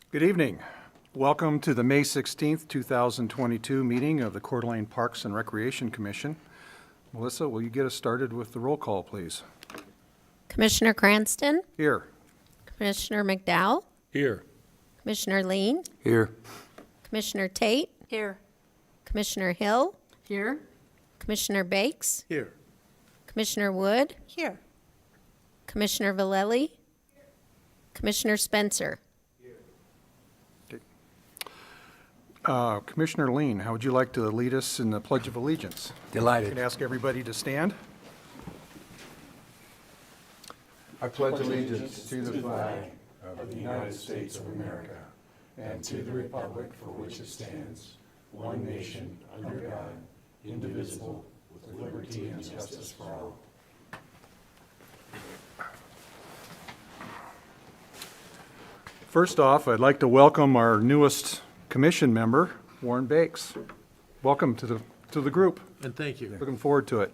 Good evening. Welcome to the May 16th, 2022 meeting of the Coeur d'Alene Parks and Recreation Commission. Melissa, will you get us started with the roll call, please? Commissioner Cranston, Here. Commissioner McDowell, Here. Commissioner Lean, Here. Commissioner Tate, Here. Commissioner Hill, Here. Commissioner Bakes, Here. Commissioner Wood, Here. Commissioner Vallely, Commissioner Spencer. Commissioner Lean, how would you like to lead us in the Pledge of Allegiance? Delighted. Can I ask everybody to stand? I pledge allegiance to the flag of the United States of America and to the republic for which it stands, one nation, under God, indivisible, with liberty and justice for all. First off, I'd like to welcome our newest commission member, Warren Bakes. Welcome to the group. And thank you. Looking forward to it.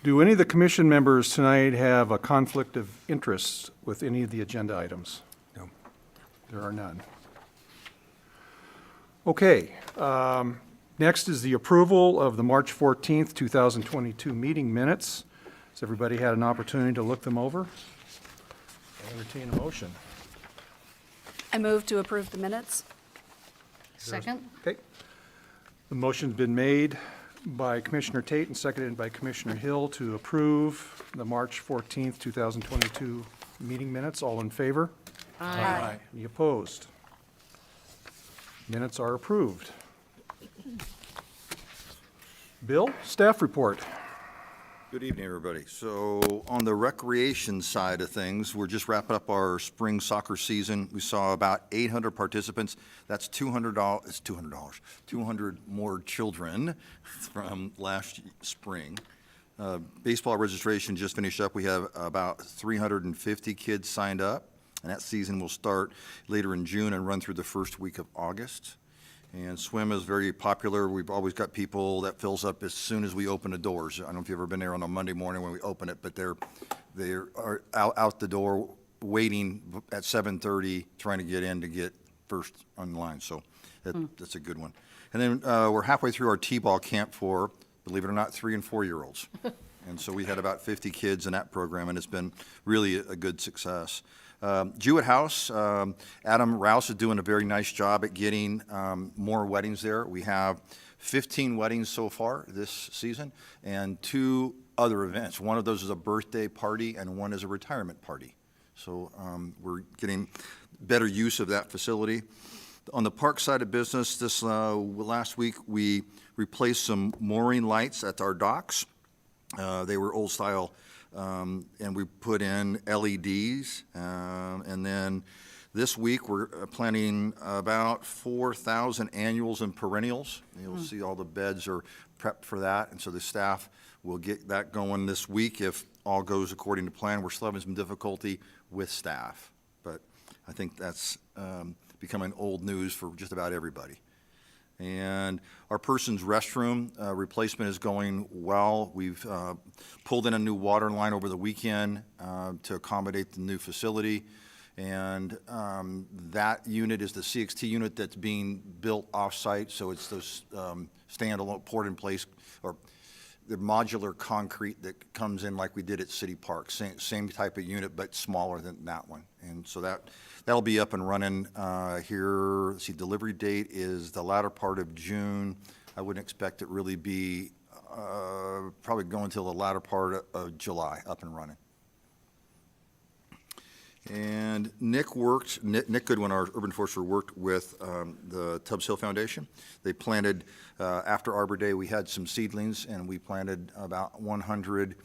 Do any of the commission members tonight have a conflict of interest with any of the agenda items? No. There are none. Okay. Next is the approval of the March 14th, 2022 meeting minutes. Has everybody had an opportunity to look them over? I'll entertain a motion. I move to approve the minutes. Second. Okay. The motion's been made by Commissioner Tate and seconded by Commissioner Hill to approve the March 14th, 2022 meeting minutes. All in favor? Aye. Any opposed? Minutes are approved. Bill, staff report. Good evening, everybody. So on the recreation side of things, we're just wrapping up our spring soccer season. We saw about 800 participants. That's $200. It's $200. 200 more children from last spring. Baseball registration just finished up. We have about 350 kids signed up, and that season will start later in June and run through the first week of August. And swim is very popular. We've always got people that fills up as soon as we open the doors. I don't know if you've ever been there on a Monday morning when we open it, but they are out the door waiting at 7:30, trying to get in to get first on the line. So that's a good one. And then we're halfway through our T-ball camp for, believe it or not, 3- and 4-year-olds. And so we had about 50 kids in that program, and it's been really a good success. Jewett House, Adam Rouse is doing a very nice job at getting more weddings there. We have 15 weddings so far this season and 2 other events. One of those is a birthday party and one is a retirement party. So we're getting better use of that facility. On the park side of business, this last week we replaced some mooring lights at our docks. They were old style. And we put in LEDs, and then this week we're planning about 4,000 annuals and perennials. You'll see all the beds are prepped for that, and so the staff will get that going this week if all goes according to plan. We're still having some difficulty with staff, but I think that's becoming old news for just about everybody. And our person's restroom replacement is going well. We've pulled in a new water line over the weekend to accommodate the new facility. And that unit is the CXT unit that's being built off-site. So it's those standalone poured-in-place, or the modular concrete that comes in like we did at City Park. Same type of unit, but smaller than that one. And so that'll be up and running here. Let's see, delivery date is the latter part of June. I wouldn't expect it really be probably going until the latter part of July, up and running. And Nick Goodwin, our urban forester, worked with the Tubbs Hill Foundation. They planted, after Arbor Day, we had some seedlings, and we planted about 100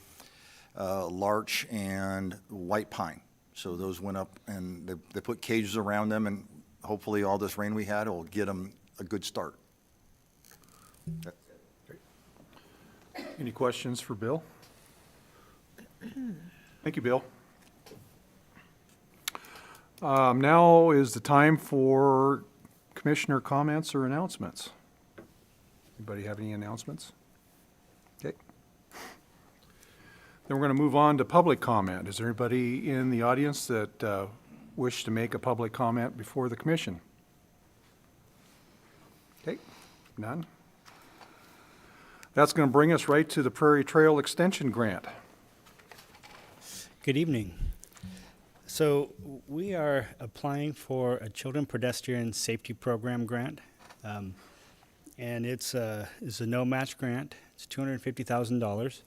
larch and white pine. So those went up, and they put cages around them, and hopefully all this rain we had will get them a good start. Any questions for Bill? Thank you, Bill. Now is the time for commissioner comments or announcements. Anybody have any announcements? Okay. Then we're going to move on to public comment. Is there anybody in the audience that wish to make a public comment before the commission? Okay, none. That's going to bring us right to the Prairie Trail Extension Grant. Good evening. So we are applying for a Children Pedestrian Safety Program grant. And it's a no-match grant. It's $250,000.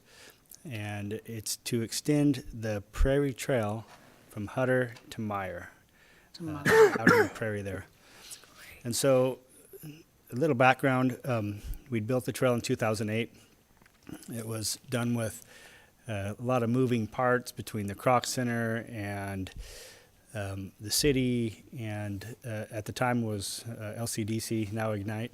And it's to extend the Prairie Trail from Hutter to Meyer, out in the prairie there. And so, a little background, we built the trail in 2008. It was done with a lot of moving parts between the Croc Center and the city, and at the time was LCDC, now Ignite.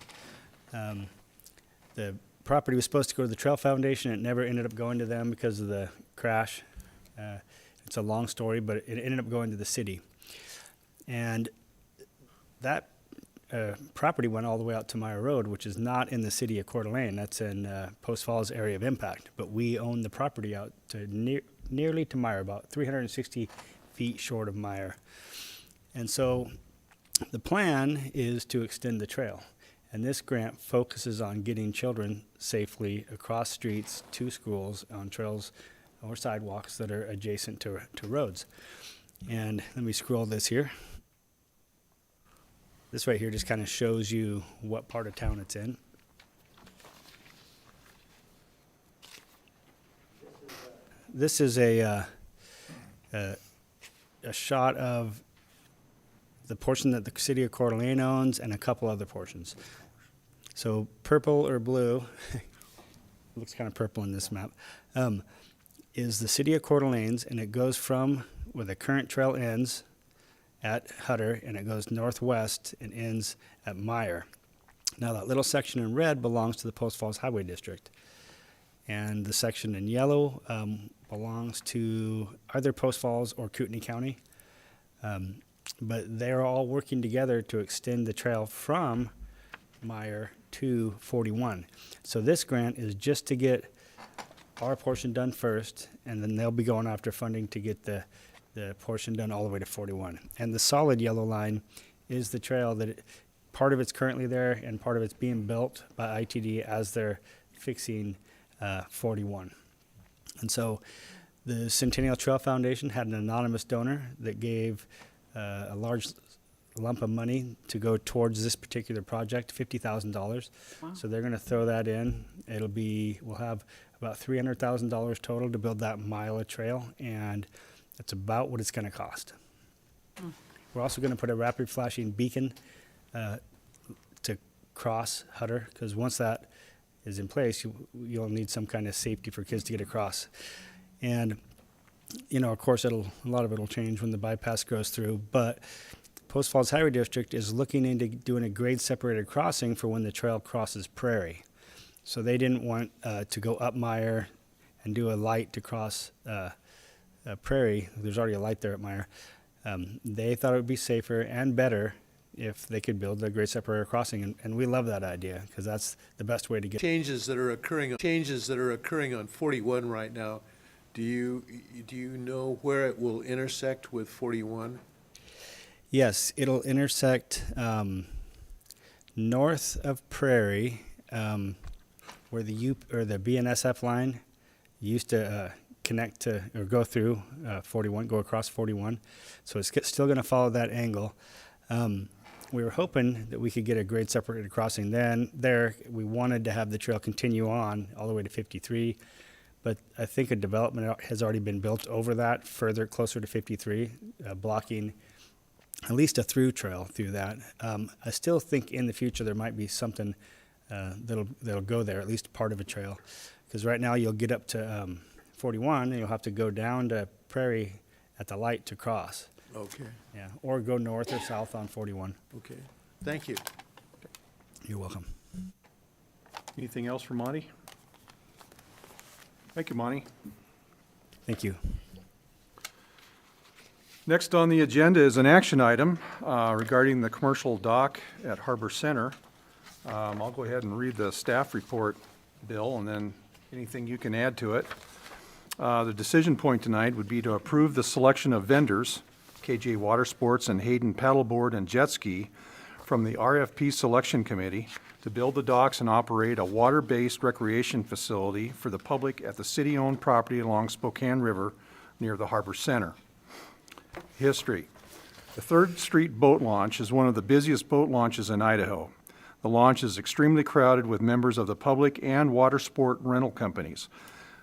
The property was supposed to go to the Trail Foundation. It never ended up going to them because of the crash. It's a long story, but it ended up going to the city. And that property went all the way out to Meyer Road, which is not in the city of Coeur d'Alene. That's in Post Falls area of impact. But we own the property out to nearly to Meyer, about 360 feet short of Meyer. And so the plan is to extend the trail. And this grant focuses on getting children safely across streets to schools on trails or sidewalks that are adjacent to roads. And let me scroll this here. This right here just kind of shows you what part of town it's in. This is a shot of the portion that the city of Coeur d'Alene owns and a couple other portions. So purple or blue, looks kind of purple in this map, is the city of Coeur d'Alene's, and it goes from where the current trail ends at Hutter, and it goes northwest and ends at Meyer. Now that little section in red belongs to the Post Falls Highway District. And the section in yellow belongs to either Post Falls or Kootenai County. But they're all working together to extend the trail from Meyer to 41. So this grant is just to get our portion done first, and then they'll be going after funding to get the portion done all the way to 41. And the solid yellow line is the trail that part of it's currently there and part of it's being built by ITD as they're fixing 41. And so the Centennial Trail Foundation had an anonymous donor that gave a large lump of money to go towards this particular project, $50,000. Wow. So they're going to throw that in. We'll have about $300,000 total to build that mile of trail, and that's about what it's going to cost. We're also going to put a rapid flashing beacon to cross Hutter, because once that is in place, you'll need some kind of safety for kids to get across. And, of course, a lot of it will change when the bypass goes through, but Post Falls Highway District is looking into doing a grade-separated crossing for when the trail crosses Prairie. So they didn't want to go up Meyer and do a light to cross Prairie. There's already a light there at Meyer. They thought it would be safer and better if they could build a grade-separated crossing, and we love that idea because that's the best way to get Changes that are occurring on 41 right now. Do you know where it will intersect with 41? Yes, it'll intersect north of Prairie, where the BNSF line used to connect to or go through 41, go across 41. So it's still going to follow that angle. We were hoping that we could get a grade separated crossing. Then we wanted to have the trail continue on all the way to 53. But I think a development has already been built over that, further closer to 53, blocking at least a through trail through that. I still think in the future there might be something that'll go there, at least part of a trail. Because right now you'll get up to 41 and you'll have to go down to Prairie at the light to cross. Okay, Yeah, or go north or south on 41. okay. Thank you. You're welcome. Anything else for Monty? Thank you, Monty. Thank you. Next on the agenda is an action item regarding the commercial dock at Harbor Center. I'll go ahead and read the staff report, Bill, and then anything you can add to it. The decision point tonight would be to approve the selection of vendors KJ Water Sports, and Hayden Paddleboard and Jet Ski from the RFP Selection Committee to build the docks and operate a water-based recreation facility for the public at the city-owned property along Spokane River near the Harbor Center. History. The 3rd Street Boat Launch is one of the busiest boat launches in Idaho. The launch is extremely crowded with members of the public and water sport rental companies.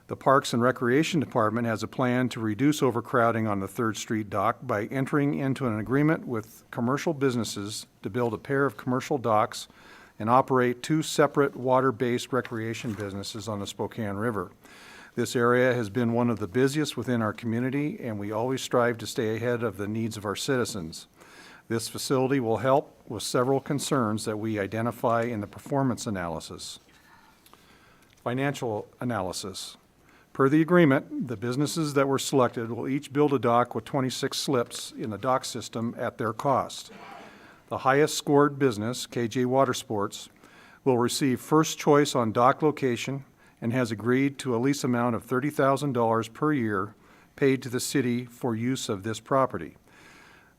The Parks and Recreation Department has a plan to reduce overcrowding on the 3rd Street dock by entering into an agreement with commercial businesses to build a pair of commercial docks and operate 2 separate water-based recreation businesses on the Spokane River. This area has been one of the busiest within our community, and we always strive to stay ahead of the needs of our citizens. This facility will help with several concerns that we identify in the performance analysis. Financial analysis. Per the agreement, the businesses that were selected will each build a dock with 26 slips in the dock system at their cost. The highest scored business, KJ Water Sports, will receive first choice on dock location and has agreed to a lease amount of $30,000 per year paid to the city for use of this property.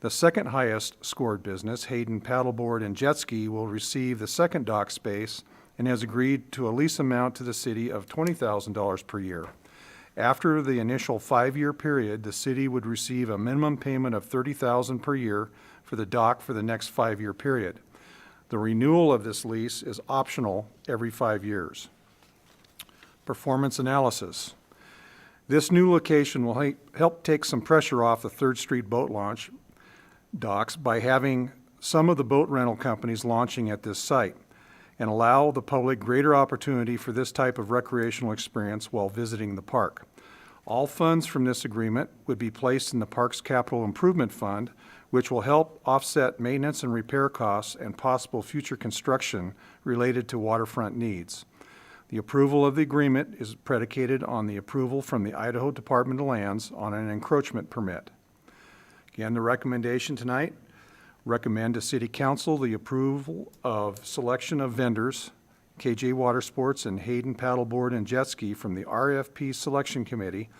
The second highest scored business, Hayden Paddleboard and Jet Ski, will receive the second dock space and has agreed to a lease amount to the city of $20,000 per year. After the initial 5-year period, the city would receive a minimum payment of $30,000 per year for the dock for the next 5-year period. The renewal of this lease is optional every 5 years. Performance analysis. This new location will help take some pressure off the 3rd Street Boat Launch docks by having some of the boat rental companies launching at this site and allow the public greater opportunity for this type of recreational experience while visiting the park. All funds from this agreement would be placed in the park's capital improvement fund, which will help offset maintenance and repair costs and possible future construction related to waterfront needs. The approval of the agreement is predicated on the approval from the Idaho Department of Lands on an encroachment permit. Again, the recommendation tonight, recommend to City Council the approval of selection of vendors, KJ Water Sports and Hayden Paddleboard and Jet Ski from the RFP Selection Committee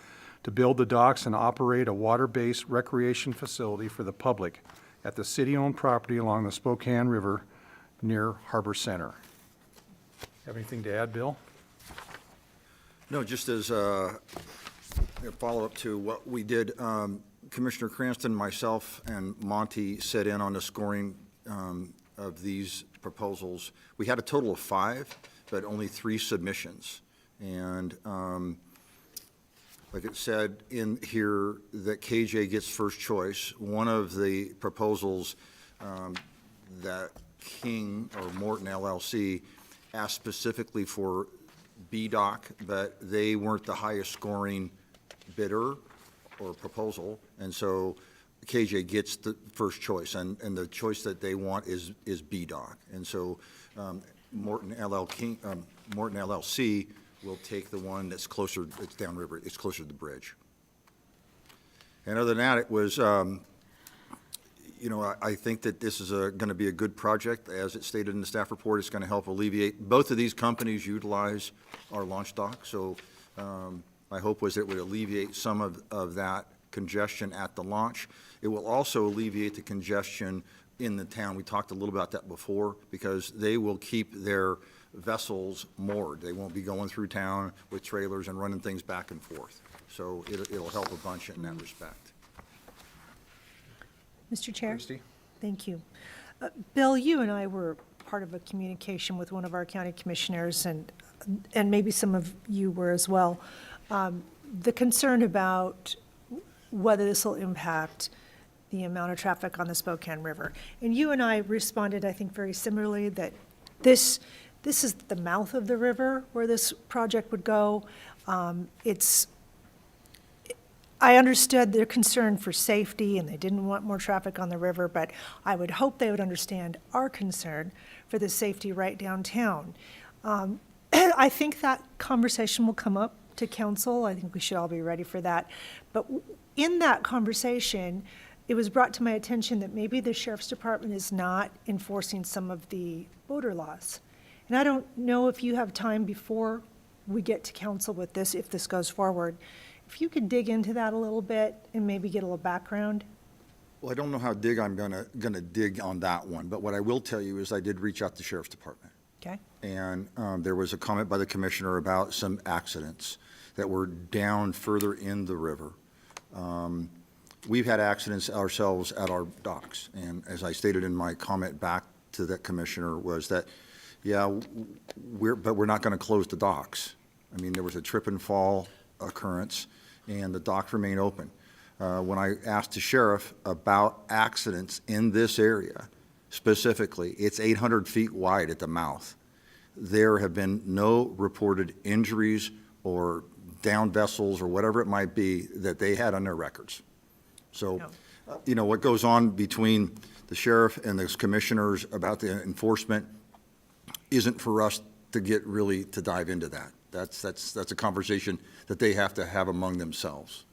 to build the docks and operate a water-based recreation facility for the public at the city-owned property along the Spokane River near Harbor Center. Have anything to add, Bill? No, just as a follow-up to what we did, Commissioner Cranston, myself, and Monty set in on the scoring of these proposals. We had a total of 5, but only 3 submissions. And like it said in here that KJ gets first choice. One of the proposals that King or Morton LLC asked specifically for B-Doc, but they weren't the highest scoring bidder or proposal, and so KJ gets the first choice, and the choice that they want is B-Doc. And so Morton LLC will take the one that's closer, it's downriver, it's closer to the bridge. And other than that, it was, I think that this is going to be a good project. As it stated in the staff report, it's going to help alleviate, both of these companies utilize our launch dock, so my hope was it would alleviate some of that congestion at the launch. It will also alleviate the congestion in the town. We talked a little about that before, because they will keep their vessels moored. They won't be going through town with trailers and running things back and forth. So it'll help a bunch in that respect. Mr. Chair? Christie? Thank you. Bill, you and I were part of a communication with one of our county commissioners, and maybe some of you were as well. The concern about whether this will impact the amount of traffic on the Spokane River. And you and I responded, I think, very similarly, that this is the mouth of the river where this project would go. I understood their concern for safety, and they didn't want more traffic on the river, but I would hope they would understand our concern for the safety right downtown. I think that conversation will come up to council. I think we should all be ready for that. But in that conversation, it was brought to my attention that maybe the sheriff's department is not enforcing some of the voter laws. And I don't know if you have time before we get to council with this, if this goes forward. If you could dig into that a little bit and maybe get a little background. Well, I don't know how I'm gonna dig on that one, but what I will tell you is I did reach out to the Sheriff's Department. Okay? And there was a comment by the commissioner about some accidents that were down further in the river. We've had accidents ourselves at our docks, and as I stated in my comment back to that commissioner was that, yeah, we're not gonna close the docks. I mean, there was a trip and fall occurrence, and the docks remain open. When I asked the sheriff about accidents in this area, specifically, it's 800 feet wide at the mouth. There have been no reported injuries or down vessels or whatever it might be that they had on their records. So, you know, what goes on between the sheriff and the commissioners about the enforcement isn't for us to get really to dive into that. That's a conversation that they have to have among themselves.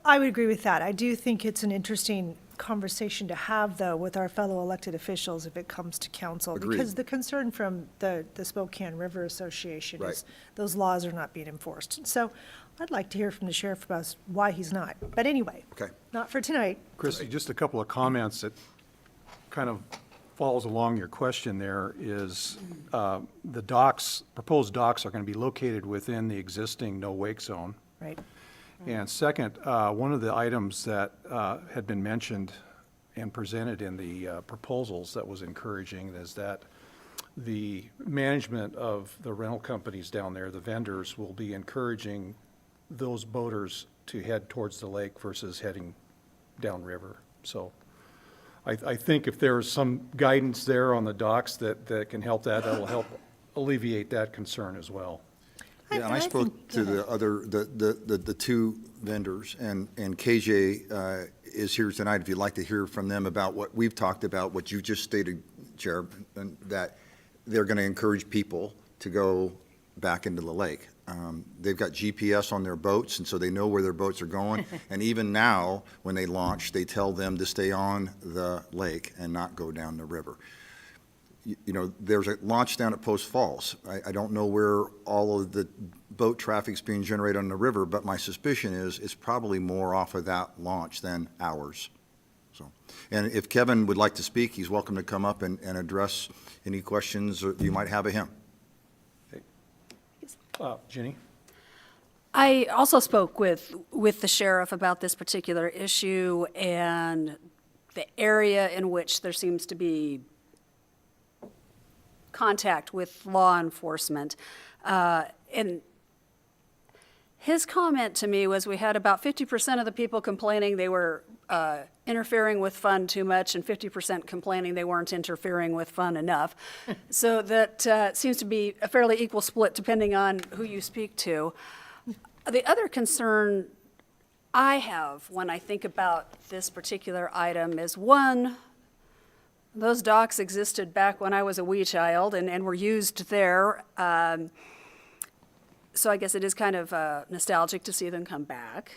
I would agree with that. I do think it's an interesting conversation to have, though, with our fellow elected officials if it comes to council. Agreed. Because the concern from the Spokane River Association Right. is those laws are not being enforced. So I'd like to hear from the sheriff about why he's not. But anyway, Okay. not for tonight. Christie, just a couple of comments that kind of follows along your question there is, the docks, proposed docks are going to be located within the existing no-wake zone. Right. And second, one of the items that had been mentioned and presented in the proposals that was encouraging is that the management of the rental companies down there, the vendors, will be encouraging those boaters to head towards the lake versus heading downriver. So I think if there's some guidance there on the docks that can help that'll help alleviate that concern as well. Yeah, and I spoke to the other, the two vendors, and KJ is here tonight if you'd like to hear from them about what we've talked about, what you just stated, Chair, and that they're going to encourage people to go back into the lake. They've got GPS on their boats, and so they know where their boats are going. And even now, when they launch, they tell them to stay on the lake and not go down the river. You know, there's a launch down at Post Falls. I don't know where all of the boat traffic's being generated on the river, but my suspicion is it's probably more off of that launch than ours. So, and if Kevin would like to speak, he's welcome to come up and address any questions you might have of him. Ginny? I also spoke with the sheriff about this particular issue and the area in which there seems to be contact with law enforcement. And his comment to me was we had about 50% of the people complaining they were interfering with fun too much and 50% complaining they weren't interfering with fun enough. So that seems to be a fairly equal split depending on who you speak to. The other concern I have when I think about this particular item is, one, those docks existed back when I was a wee child and were used there. So I guess it is kind of nostalgic to see them come back.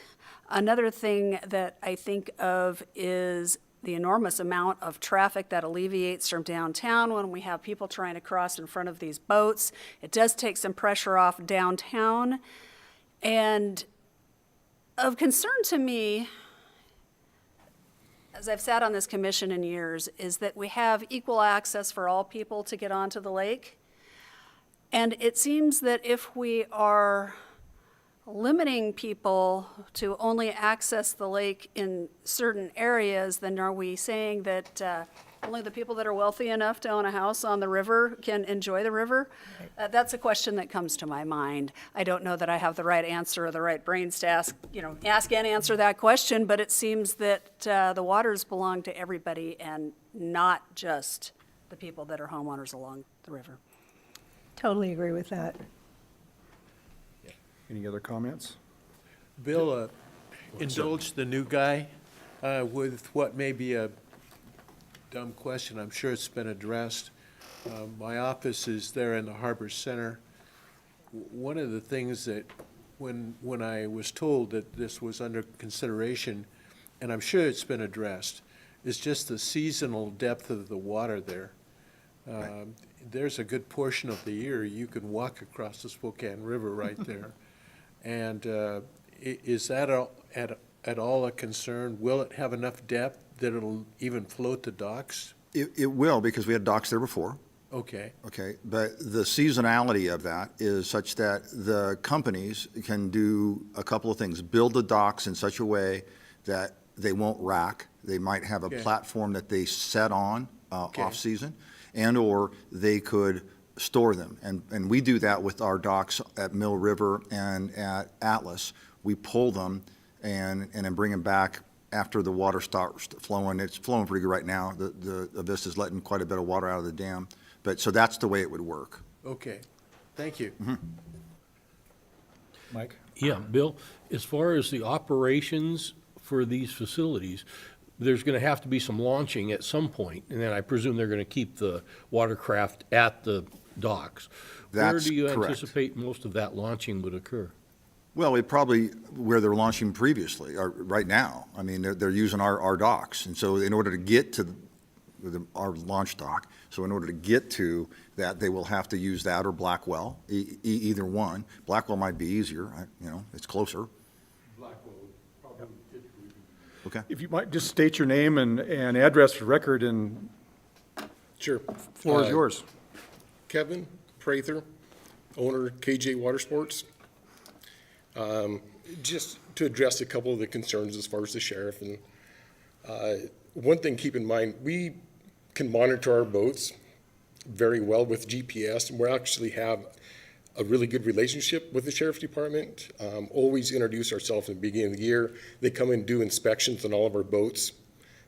Another thing that I think of is the enormous amount of traffic that alleviates from downtown when we have people trying to cross in front of these boats. It does take some pressure off downtown. And of concern to me, as I've sat on this commission in years, is that we have equal access for all people to get onto the lake. And it seems that if we are limiting people to only access the lake in certain areas, then are we saying that only the people that are wealthy enough to own a house on the river can enjoy the river? That's a question that comes to my mind. I don't know that I have the right answer or the right brains to ask and answer that question, but it seems that the waters belong to everybody and not just the people that are homeowners along the river. Totally agree with that. Any other comments? Bill, indulge the new guy with what may be a dumb question. I'm sure it's been addressed. My office is there in the Harbor Center. One of the things that when I was told that this was under consideration, and I'm sure it's been addressed, is just the seasonal depth of the water there. There's a good portion of the year you can walk across the Spokane River right there. And is that at all a concern? Will it have enough depth that it'll even float the docks? It will, because we had docks there before. Okay, Okay, but the seasonality of that is such that the companies can do a couple of things. Build the docks in such a way that they won't rack. They might have a Okay. platform that they set on Okay. off-season, and/or they could store them. And we do that with our docks at Mill River and at Atlas. We pull them and then bring them back after the water starts flowing. It's flowing pretty good right now. The Avista's letting quite a bit of water out of the dam. But, so that's the way it would work. okay. Thank you. Mike? Yeah, Bill, as far as the operations for these facilities, there's going to have to be some launching at some point, and then I presume they're going to keep the watercraft at the docks. Where That's do you correct. anticipate most of that launching would occur? Well, it probably where they're launching previously, or right now. I mean, they're using our docks. And so in order to get to our launch dock, so in order to get to that, they will have to use that or Blackwell, either one. Blackwell might be easier, it's closer. Blackwell would probably typically be. Okay. If you might just state your name and address for record, and Sure. floor is yours. Kevin Prather, owner KJ Water Sports. Just to address a couple of the concerns as far as the sheriff, and one thing, keep in mind, we can monitor our boats very well with GPS, and we actually have a really good relationship with the sheriff's department. Always introduce ourselves in the beginning of the year. They come and do inspections on all of our boats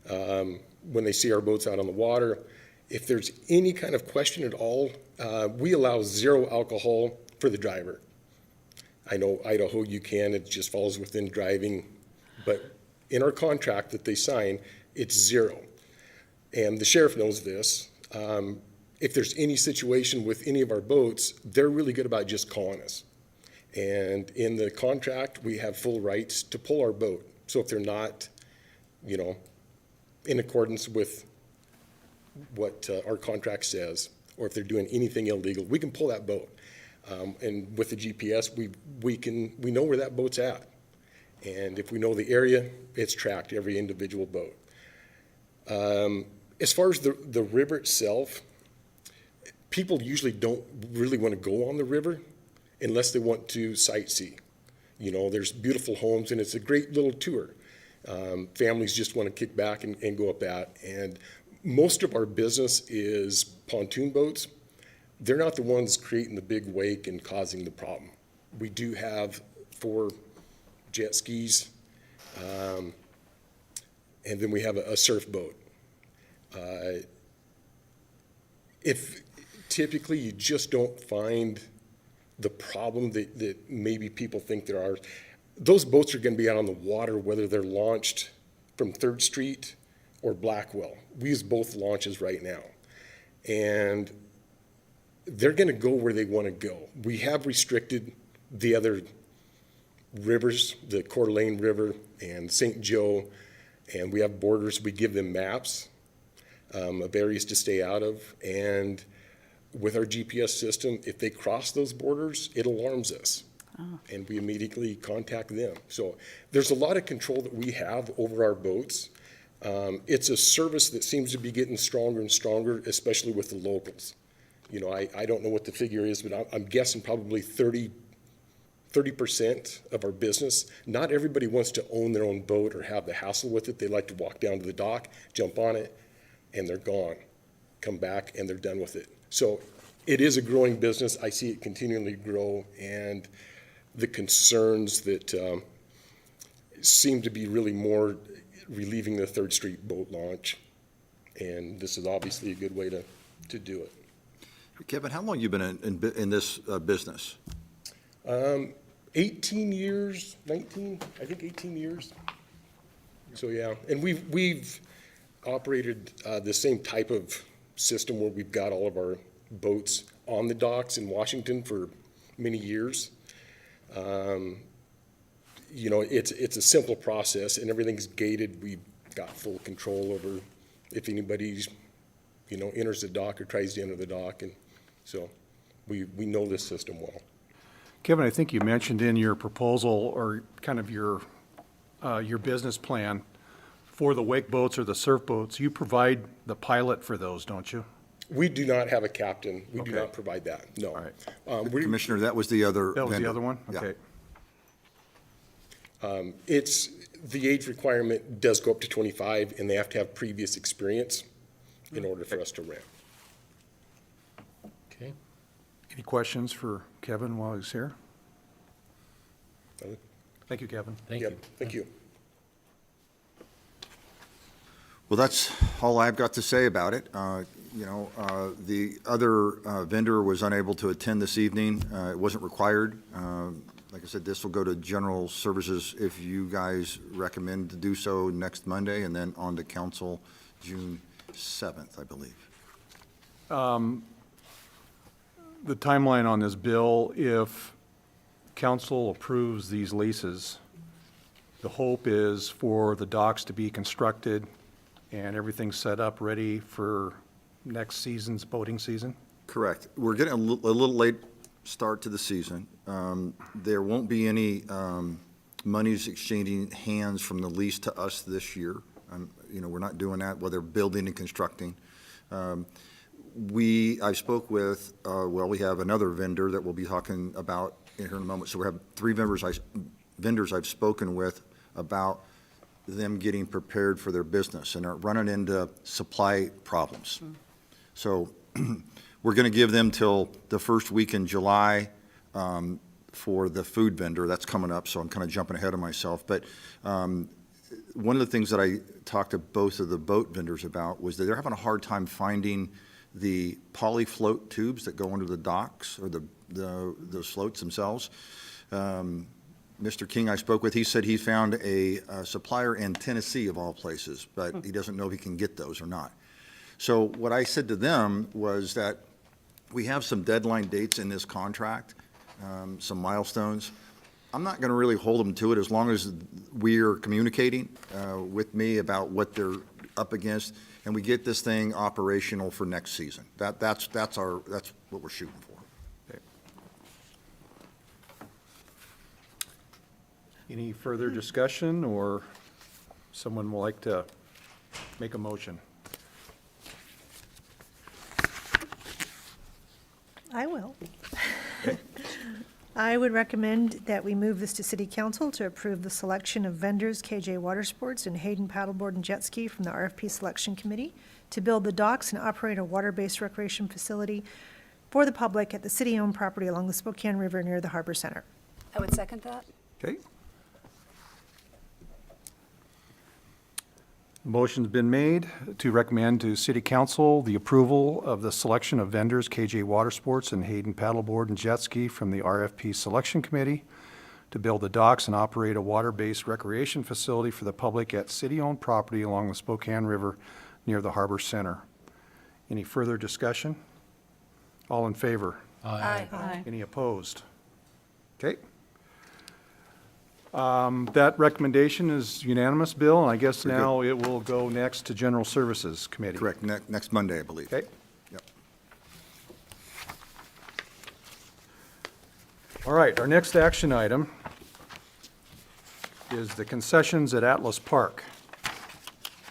when they see our boats out on the water. If there's any kind of question at all, we allow 0 alcohol for the driver. I know Idaho, you can, it just falls within driving, but in our contract that they sign, it's 0. And the sheriff knows this. If there's any situation with any of our boats, they're really good about just calling us. And in the contract, we have full rights to pull our boat. So if they're not, in accordance with what our contract says, or if they're doing anything illegal, we can pull that boat. And with the GPS, we know where that boat's at. And if we know the area, it's tracked, every individual boat. As far as the river itself, people usually don't really want to go on the river unless they want to sightsee. There's beautiful homes, and it's a great little tour. Families just want to kick back and go up that. And most of our business is pontoon boats. They're not the ones creating the big wake and causing the problem. We do have 4 jet skis, and then we have a surf boat. If typically you just don't find the problem that maybe people think there are, those boats are going to be out on the water whether they're launched from 3rd Street or Blackwell. We use both launches right now. And they're going to go where they want to go. We have restricted the other rivers, the Coeur d'Alene River and St. Joe, and we have borders. We give them maps of areas to stay out of. And with our GPS system, if they cross those borders, it alarms us. And we immediately contact them. So there's a lot of control that we have over our boats. It's a service that seems to be getting stronger and stronger, especially with the locals. I don't know what the figure is, but I'm guessing probably 30% of our business. Not everybody wants to own their own boat or have the hassle with it. They like to walk down to the dock, jump on it, and they're gone. Come back, and they're done with it. So it is a growing business. I see it continually grow, and the concerns that seem to be really more relieving the 3rd Street boat launch, and this is obviously a good way to do it. Kevin, how long have you been in this business? 18 years, 19, I think 18 years. So, yeah, and we've operated the same type of system where we've got all of our boats on the docks in Washington for many years. It's a simple process, and everything's gated. We've got full control over if anybody's, enters the dock or tries to enter the dock, and so we know this system well. Kevin, I think you mentioned in your proposal or kind of your business plan for the wake boats or the surf boats, you provide the pilot for those, don't you? We do not have a captain. We do Okay. not provide that, no. All right. Commissioner, that was the other That was the vendor. other one? Yeah. Okay. The age requirement does go up to 25, and they have to have previous experience in order for us to ramp. Okay. Any questions for Kevin while he's here? Thank you, Kevin. Thank Yep, you. thank you. Well, that's all I've got to say about it. The other vendor was unable to attend this evening. It wasn't required. Like I said, this will go to General Services if you guys recommend to do so next Monday, and then on to council June 7th, I believe. The timeline on this bill, if council approves these leases, the hope is for the docks to be constructed and everything set up, ready for next season's boating season? Correct. We're getting a little late start to the season. There won't be any monies exchanging hands from the lease to us this year. We're not doing that, whether building and constructing. I spoke with, we have another vendor that we'll be talking about here in a moment. So we have three vendors I've spoken with about them getting prepared for their business and are running into supply problems. So we're going to give them till the first week in July for the food vendor. That's coming up, so I'm kind of jumping ahead of myself. But one of the things that I talked to both of the boat vendors about was that they're having a hard time finding the poly float tubes that go under the docks or those floats themselves. Mr. King I spoke with, he said he found a supplier in Tennessee of all places, but he doesn't know if he can get those or not. So what I said to them was that we have some deadline dates in this contract, some milestones. I'm not going to really hold them to it as long as we're communicating with me about what they're up against, and we get this thing operational for next season. That's what we're shooting for. Okay. Any further discussion, or someone would like to make a motion? I will. I would recommend that we move this to City Council to approve the selection of vendors KJ Watersports and Hayden Paddleboard and Jet Ski from the RFP Selection Committee to build the docks and operate a water-based recreation facility for the public at the city-owned property along the Spokane River near the Harbor Center. I would second that. Okay. Motion's been made to recommend to City Council the approval of the selection of vendors KJ Watersports and Hayden Paddleboard and Jet Ski from the RFP Selection Committee to build the docks and operate a water-based recreation facility for the public at city-owned property along the Spokane River near the Harbor Center. Any further discussion? All in favor? Aye. Any opposed? Okay. That recommendation is unanimous, Bill, and I guess Very good. now it will go next to General Services Committee. Correct, next Monday, I believe. Okay. Yep. All right, our next action item is the concessions at Atlas Park.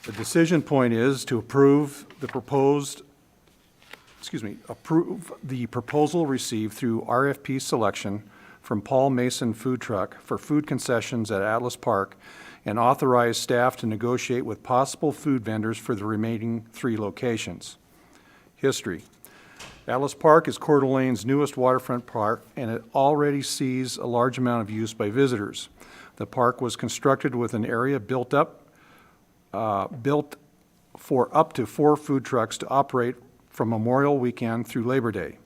The decision point is to approve the proposal received through RFP selection from Paul Mason Food Truck for food concessions at Atlas Park and authorize staff to negotiate with possible food vendors for the remaining 3 locations. History. Atlas Park is Coeur d'Alene's newest waterfront park, and it already sees a large amount of use by visitors. The park was constructed with an area built for up to 4 food trucks to operate from Memorial Weekend through Labor Day.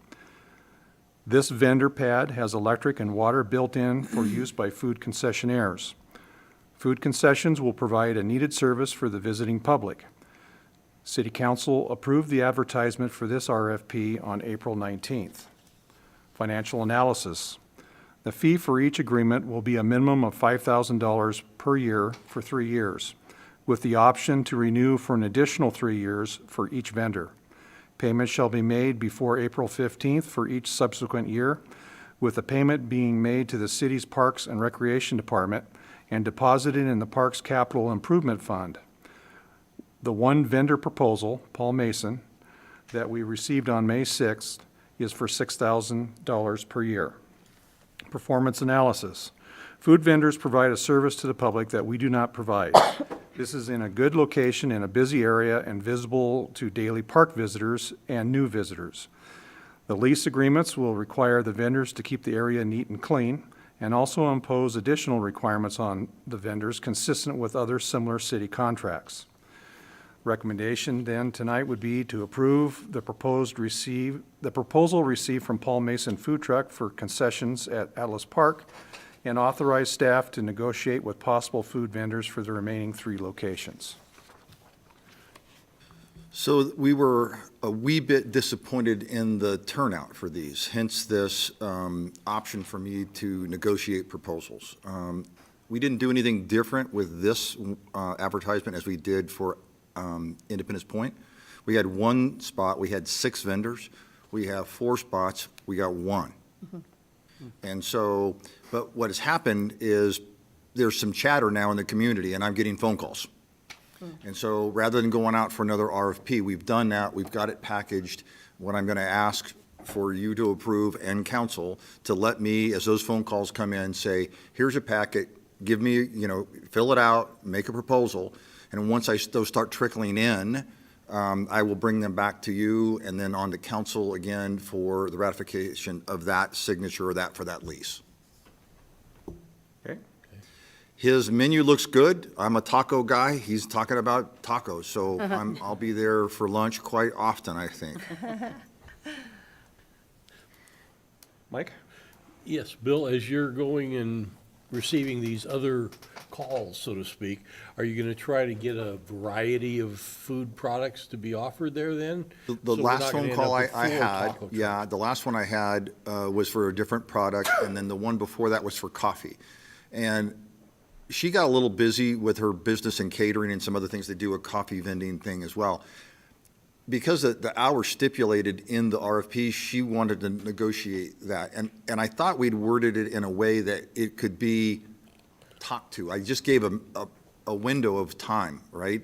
This vendor pad has electric and water built in for use by food concessionaires. Food concessions will provide a needed service for the visiting public. City Council approved the advertisement for this RFP on April 19th. Financial analysis. The fee for each agreement will be a minimum of $5,000 per year for 3 years, with the option to renew for an additional 3 years for each vendor. Payments shall be made before April 15th for each subsequent year, with the payment being made to the city's Parks and Recreation Department and deposited in the Parks Capital Improvement Fund. The one vendor proposal, Paul Mason, that we received on May 6th is for $6,000 per year. Performance analysis. Food vendors provide a service to the public that we do not provide. This is in a good location in a busy area and visible to daily park visitors and new visitors. The lease agreements will require the vendors to keep the area neat and clean and also impose additional requirements on the vendors consistent with other similar city contracts. Recommendation then tonight would be to approve the proposal received from Paul Mason Food Truck for concessions at Atlas Park and authorize staff to negotiate with possible food vendors for the remaining 3 locations. So we were a wee bit disappointed in the turnout for these, hence this option for me to negotiate proposals. We didn't do anything different with this advertisement as we did for Independence Point. We had 1 spot, we had 6 vendors. We have 4 spots, we got 1. And so, but what has happened is there's some chatter now in the community, and I'm getting phone calls. And so rather than going out for another RFP, we've done that, we've got it packaged. What I'm going to ask for you to approve and council to let me, as those phone calls come in, say, here's a packet, give me, fill it out, make a proposal. And once those start trickling in, I will bring them back to you and then on to council again for the ratification of that signature or that for that lease. Okay? His menu looks good. I'm a taco guy. He's talking about tacos, so I'll be there for lunch quite often, I think. Mike? Yes, Bill, as you're going and receiving these other calls, so to speak, are you going to try to get a variety of food products to be offered there then? The So we're last not gonna phone end call up I with 4 had, taco trucks? yeah, the last one I had was for a different product, and then the one before that was for coffee. And she got a little busy with her business and catering and some other things. They do a coffee vending thing as well. Because the hours stipulated in the RFP, she wanted to negotiate that. And I thought we'd worded it in a way that it could be talked to. I just gave a window of time, right?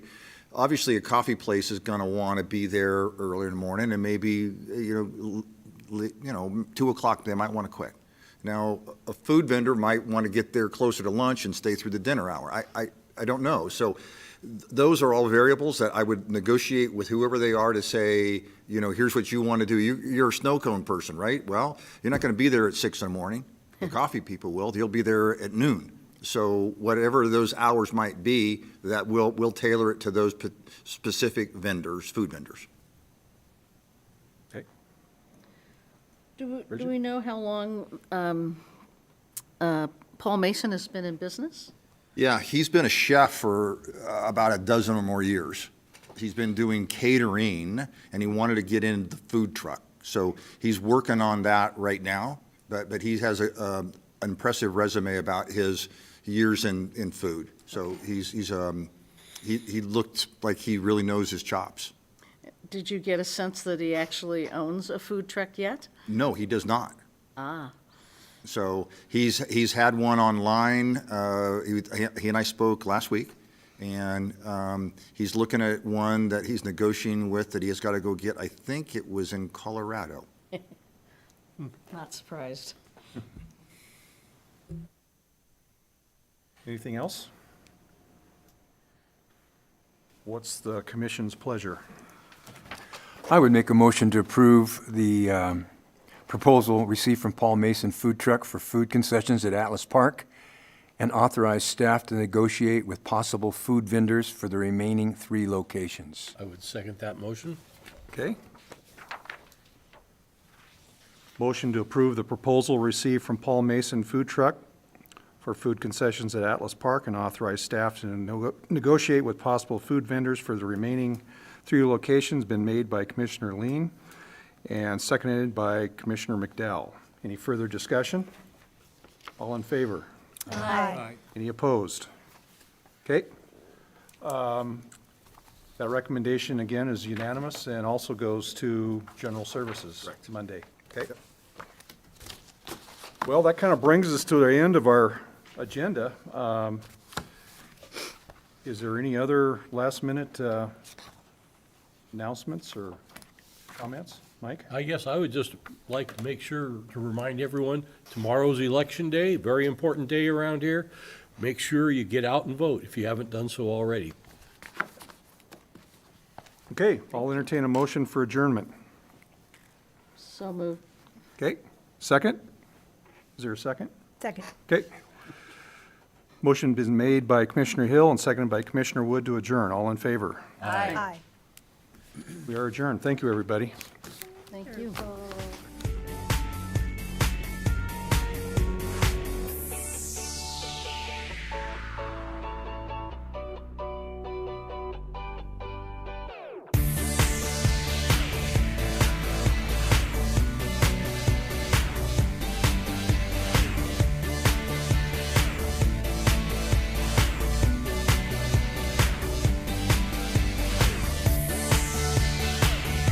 Obviously, a coffee place is going to want to be there early in the morning, and maybe, 2 o'clock, they might want to quit. Now, a food vendor might want to get there closer to lunch and stay through the dinner hour. I don't know. So those are all variables that I would negotiate with whoever they are to say, here's what you want to do. You're a snow cone person, right? Well, you're not going to be there at 6 in the morning. The coffee people will. They'll be there at noon. So whatever those hours might be, that we'll tailor it to those specific vendors, food vendors. Okay. Do Bridget? we know how long Paul Mason has been in business? Yeah, he's been a chef for about a dozen or more years. He's been doing catering, and he wanted to get into the food truck. So he's working on that right now, but he has an impressive resume about his years in food. So he looked like he really knows his chops. Did you get a sense that he actually owns a food truck yet? No, he does not. Ah, So he's had one online. He and I spoke last week, and he's looking at one that he's negotiating with that he has got to go get. I think it was in Colorado. not surprised. Anything else? What's the commission's pleasure? I would make a motion to approve the proposal received from Paul Mason Food Truck for food concessions at Atlas Park and authorize staff to negotiate with possible food vendors for the remaining 3 locations. I would second that motion. Okay. Motion to approve the proposal received from Paul Mason Food Truck for food concessions at Atlas Park and authorize staff to negotiate with possible food vendors for the remaining 3 locations been made by Commissioner Lean and seconded by Commissioner McDowell. Any further discussion? All in favor? Aye. Any opposed? Okay. That recommendation, again, is unanimous and also goes to General Services Monday. Okay. Well, that kind of brings us to the end of our agenda. Is there any other last-minute announcements or comments? Mike? I guess I would just like to make sure to remind everyone, tomorrow's Election Day, very important day around here. Make sure you get out and vote if you haven't done so already. Okay, I'll entertain a motion for adjournment. So moved. Okay, second? Is there a second? Second. Okay. Motion been made by Commissioner Hill and seconded by Commissioner Wood to adjourn. All in favor? Aye. We are adjourned. Thank you, everybody. Thank you.